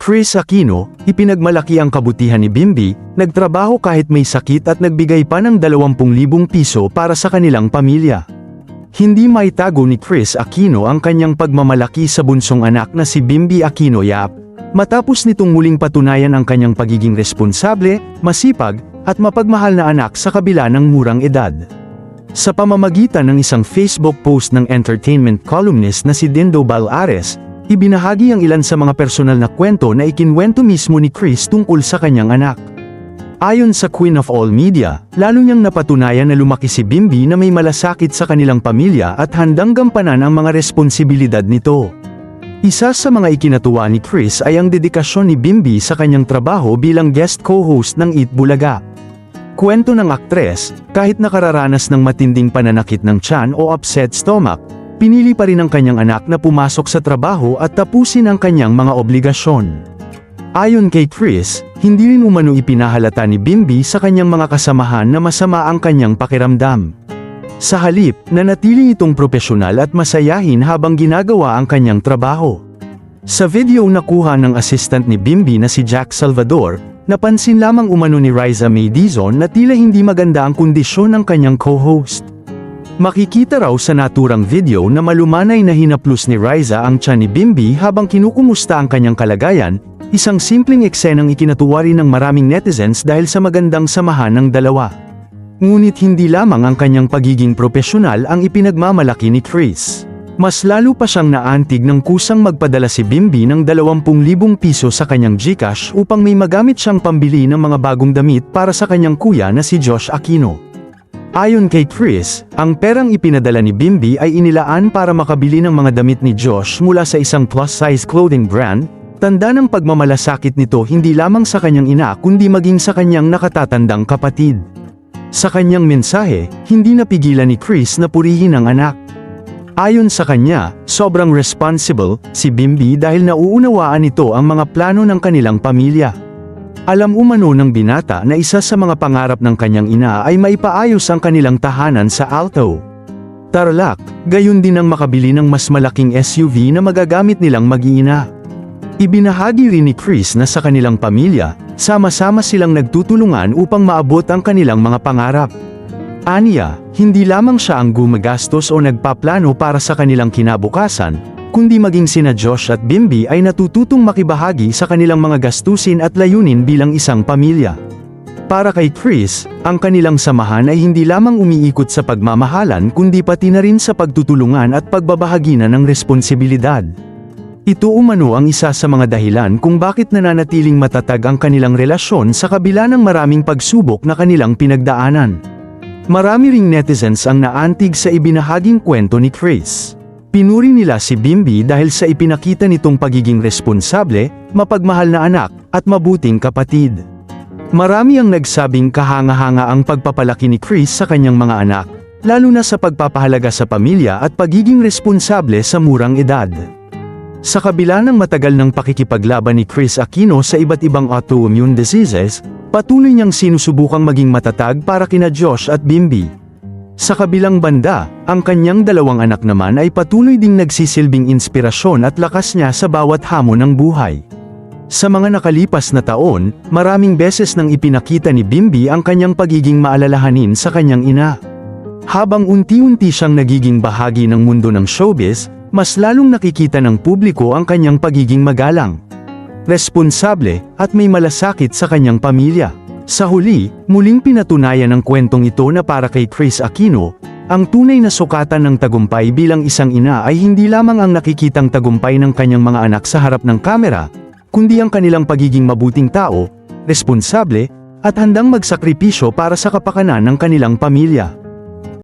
Kris Aquino, ipinagmalaki ang kabutihan ni Bimby, nagtrabaho kahit may sakit at nagbigay pa ng 20,000 piso para sa kanilang pamilya. Hindi maitago ni Kris Aquino ang kanyang pagmamalaki sa bunsong anak na si Bimby Aquino Yap, matapos nitong muling patunayan ang kanyang pagiging responsable, masipag, at mapagmahal na anak sa kabila ng murang edad. Sa pamamagitan ng isang Facebook post ng entertainment columnist na si Dindo Balares, ibinahagi ang ilan sa mga personal na kwento na ikinwento mismo ni Kris tungkol sa kanyang anak. Ayon sa Queen of All Media, lalo niyang napatunayan na lumaki si Bimby na may malasakit sa kanilang pamilya at handang gampanan ang mga responsibilidad nito. Isa sa mga ikinatuwa ni Kris ay ang dedikasyon ni Bimby sa kanyang trabaho bilang guest co-host ng Eat Bulaga. Kwento ng aktres, kahit nakararanas ng matinding pananakit ng tiyan o upset stomach, pinili pa rin ng kanyang anak na pumasok sa trabaho at tapusin ang kanyang mga obligasyon. Ayon kay Kris, hindi rin umano ipinahalata ni Bimby sa kanyang mga kasamahan na masama ang kanyang pakiramdam. Sa halip, nanatili itong propesyonal at masayahin habang ginagawa ang kanyang trabaho. Sa video nakuha ng assistant ni Bimby na si Jack Salvador, napansin lamang umano ni Riza May Dizon na tila hindi maganda ang kondisyon ng kanyang co-host. Makikita raw sa naturang video na malumanay na hinaplos ni Riza ang tiyan ni Bimby habang kinukumusta ang kanyang kalagayan, isang simpleng eksenang ikinatuwa rin ng maraming netizens dahil sa magandang samahan ng dalawa. Ngunit hindi lamang ang kanyang pagiging propesyonal ang ipinagmamalaki ni Kris. Mas lalo pa siyang naantig ng kusang magpadala si Bimby ng 20,000 piso sa kanyang GCash upang may magamit siyang pambili ng mga bagong damit para sa kanyang kuya na si Josh Aquino. Ayon kay Kris, ang perang ipinadala ni Bimby ay inilaan para makabili ng mga damit ni Josh mula sa isang plus-size clothing brand, tanda ng pagmamalasakit nito hindi lamang sa kanyang ina kundi maging sa kanyang nakatatandang kapatid. Sa kanyang mensahe, hindi napigilan ni Kris na purihin ang anak. Ayon sa kanya, sobrang responsible si Bimby dahil nauunawaan nito ang mga plano ng kanilang pamilya. Alam umano ng binata na isa sa mga pangarap ng kanyang ina ay maipaayos ang kanilang tahanan sa Alto, Tarlac, gayon din ang makabili ng mas malaking SUV na magagamit nilang mag-iina. Ibinahagi rin ni Kris na sa kanilang pamilya, sama-sama silang nagtutulungan upang maabot ang kanilang mga pangarap. Aniya, hindi lamang siya ang gumagastos o nagpaplano para sa kanilang kinabukasan, kundi maging sina Josh at Bimby ay natututong makibahagi sa kanilang mga gastusin at layunin bilang isang pamilya. Para kay Kris, ang kanilang samahan ay hindi lamang umiikot sa pagmamahalan kundi pati na rin sa pagtutulungan at pagbabahagi na ng responsibilidad. Ito umano ang isa sa mga dahilan kung bakit nananatiling matatag ang kanilang relasyon sa kabila ng maraming pagsubok na kanilang pinagdaanan. Marami ring netizens ang naantig sa ibinahaging kwento ni Kris. Pinuri nila si Bimby dahil sa ipinakita nitong pagiging responsable, mapagmahal na anak, at mabuting kapatid. Marami ang nagsabing kahanga-hanga ang pagpapalaki ni Kris sa kanyang mga anak, lalo na sa pagpapahalaga sa pamilya at pagiging responsable sa murang edad. Sa kabila ng matagal ng pakikipaglaban ni Kris Aquino sa iba't ibang autoimmune diseases, patuloy niyang sinusubukang maging matatag para kina Josh at Bimby. Sa kabilang banda, ang kanyang dalawang anak naman ay patuloy ding nagsisilbing inspirasyon at lakas niya sa bawat hamon ng buhay. Sa mga nakalipas na taon, maraming beses nang ipinakita ni Bimby ang kanyang pagiging maalalahanin sa kanyang ina. Habang unti-unti siyang nagiging bahagi ng mundo ng showbiz, mas lalong nakikita ng publiko ang kanyang pagiging magalang, responsable, at may malasakit sa kanyang pamilya. Sa huli, muling pinatunayan ng kwentong ito na para kay Kris Aquino, ang tunay na sukatan ng tagumpay bilang isang ina ay hindi lamang ang nakikitang tagumpay ng kanyang mga anak sa harap ng kamera, kundi ang kanilang pagiging mabuting tao, responsable, at handang magsakripisyo para sa kapakanan ng kanilang pamilya.